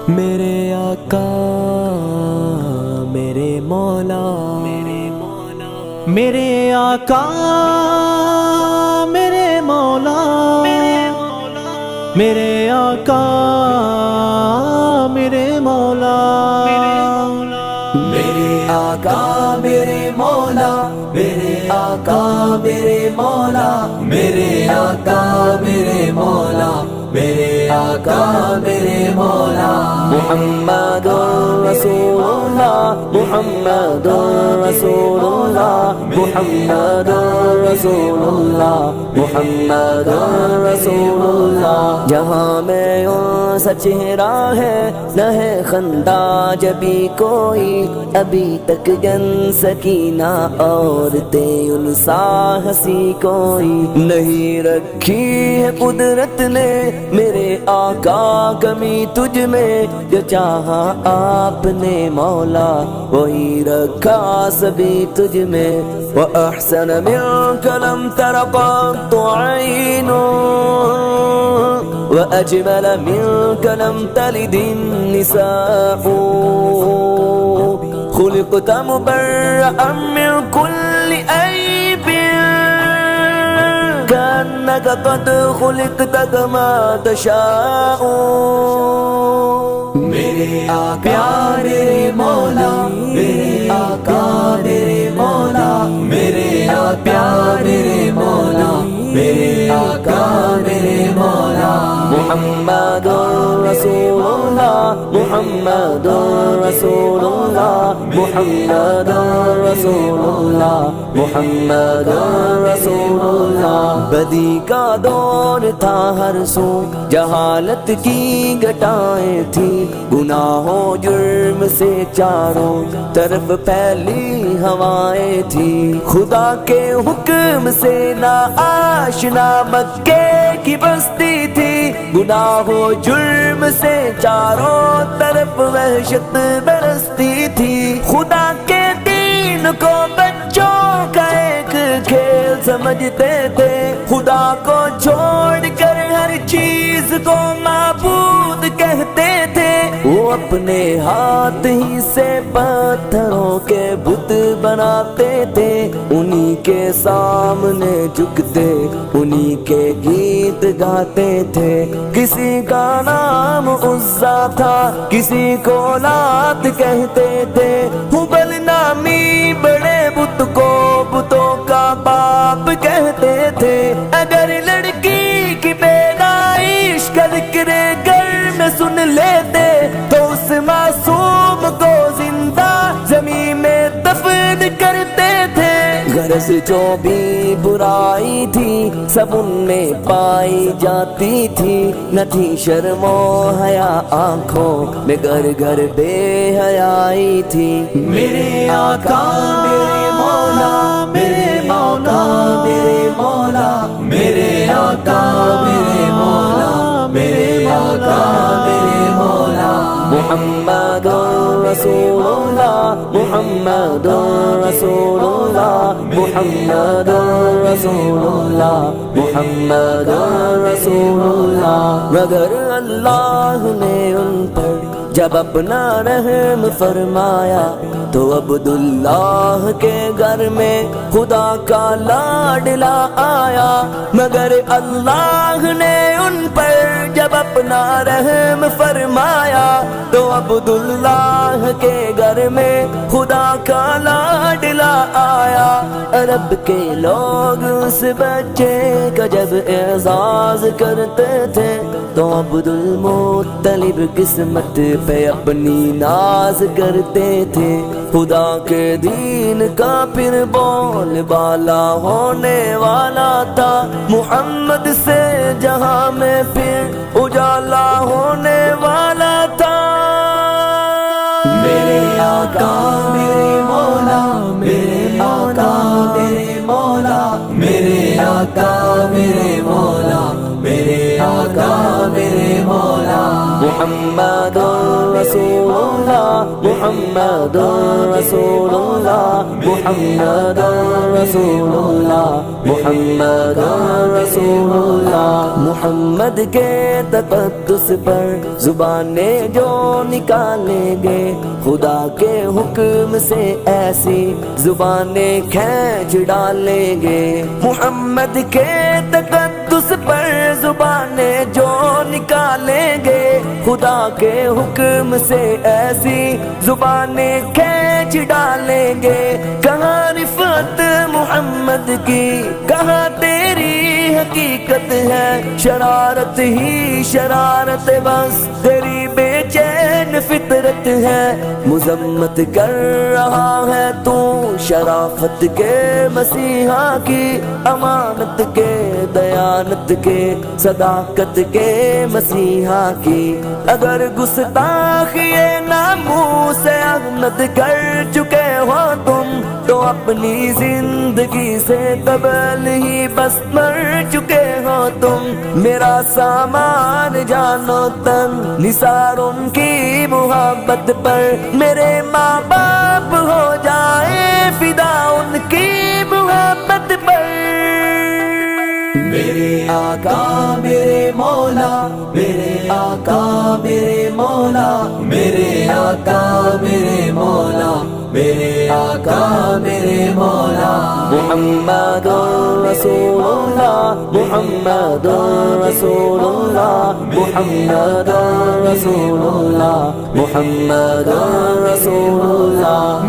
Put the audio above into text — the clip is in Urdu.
میرے آقا میرے مولا، میرے آقا میرے مولا، میرے آقا میرے مولا، میرے آقا میرے مولا، میرے آقا میرے مولا، میرے آقا میرے مولا، میرے آقا میرے مولا۔ محمد رسول اللہ، محمد رسول اللہ، محمد رسول اللہ، محمد رسول اللہ۔ جہاں میں ان سا چہرہ ہے نہ ہے خندہ جبھی کوئی، ابھی تک جن سکینہ عورتیں ان سا ہنسی کوئی نہیں رکھی ہے قدرت نے میرے آقا کمی تجھ میں، جو چاہا آپ نے مولا وہی رکھا سبھی تجھ میں۔ وَأَحْسَنَ مِنْكَ لَمْ تَرَ قَطُّ عَيْنٌ وَأَجْمَلَ مِنْكَ لَمْ تَلِدِ النِّسَاءُ، خُلِقْتَ مُبَرَّأً مِنْ كُلِّ عَيْبٍ كأنك قد خلقت كما تشاء۔ میرے آقا میرے مولا، میرے آقا میرے مولا، میرے آقا میرے مولا، میرے آقا میرے مولا۔ محمد رسول اللہ، محمد رسول اللہ، محمد رسول اللہ، محمد رسول اللہ۔ بدی کا دور تھا ہر سو، جہالت کی گٹائیں تھی، گناہوں جرم سے چاروں طرف پھیلی ہوائیں تھی، خدا کے حکم سے نا آشنا مکے کی بستی تھی، گناہوں جرم سے چاروں طرف وحشت برستی تھی، خدا کے دین کو بچوں کا ایک کھیل سمجھتے تھے، خدا کو چھوڑ کر ہر چیز کو معبود کہتے تھے، وہ اپنے ہاتھ ہی سے پتھروں کے بت بناتے تھے، انہی کے سامنے جھکتے انہی کے گیت گاتے تھے، کسی کا نام عزا تھا کسی کو لات کہتے تھے، ہبل نامی بڑے بت کو بتوں کا باپ کہتے تھے، اگر لڑکی کی پیدائش کا ذکر گھر میں سن لیتے تو اس معصوم کو زندہ زمین میں دفن کرتے تھے، غرض جو بھی برائی تھی سب ان میں پائی جاتی تھی، نہ تھی شرم و حیا آنکھوں میں گھر گھر بے حیائی تھی۔ میرے آقا میرے مولا، میرے مولا میرے مولا، میرے آقا میرے مولا، میرے آقا میرے مولا۔ محمد رسول اللہ، محمد رسول اللہ، محمد رسول اللہ، محمد رسول اللہ۔ مگر اللہ نے ان پر جب اپنا رحم فرمایا تو عبداللہ کے گھر میں خدا کا لاڈلا آیا، مگر اللہ نے ان پر جب اپنا رحم فرمایا تو عبداللہ کے گھر میں خدا کا لاڈلا آیا، عرب کے لوگ اس بچے کا جب اعزاز کرتے تھے تو عبدالمطلب قسمت پہ اپنی ناز کرتے تھے، خدا کے دین کا پھر بول بالا ہونے والا تھا، محمد سے جہاں میں پھر اجالا ہونے والا تھا۔ میرے آقا میرے مولا، میرے آقا میرے مولا، میرے آقا میرے مولا، میرے آقا میرے مولا۔ محمد رسول اللہ محمد رسول اللہ محمد رسول اللہ محمد رسول اللہ محمد کے تقدس پر زبانیں جو نکالیں گے خدا کے حکم سے ایسی زبانیں کھینچ ڈالیں گے محمد کے تقدس پر زبانیں جو نکالیں گے خدا کے حکم سے ایسی زبانیں کھینچ ڈالیں گے کہاں رفعت محمد کی کہاں تیری حقیقت ہے شرارت ہی شرارت بس تیری بے چین فطرت ہے مذمت کر رہا ہے تو شرافت کے مسیحا کی امانت کے دیانت کے صداقت کے مسیحا کی اگر گستاخی ناموس احمد کر چکے ہو تم تو اپنی زندگی سے قبل ہی بس مر چکے ہو تم میرا سامان جانو تن نثار ان کی محبت پر میرے ماں باپ ہو جائے فدا ان کی محبت پر میرے آقا میرے مولا میرے آقا میرے مولا میرے آقا میرے مولا میرے آقا میرے مولا محمد رسول اللہ محمد رسول اللہ محمد رسول اللہ محمد رسول اللہ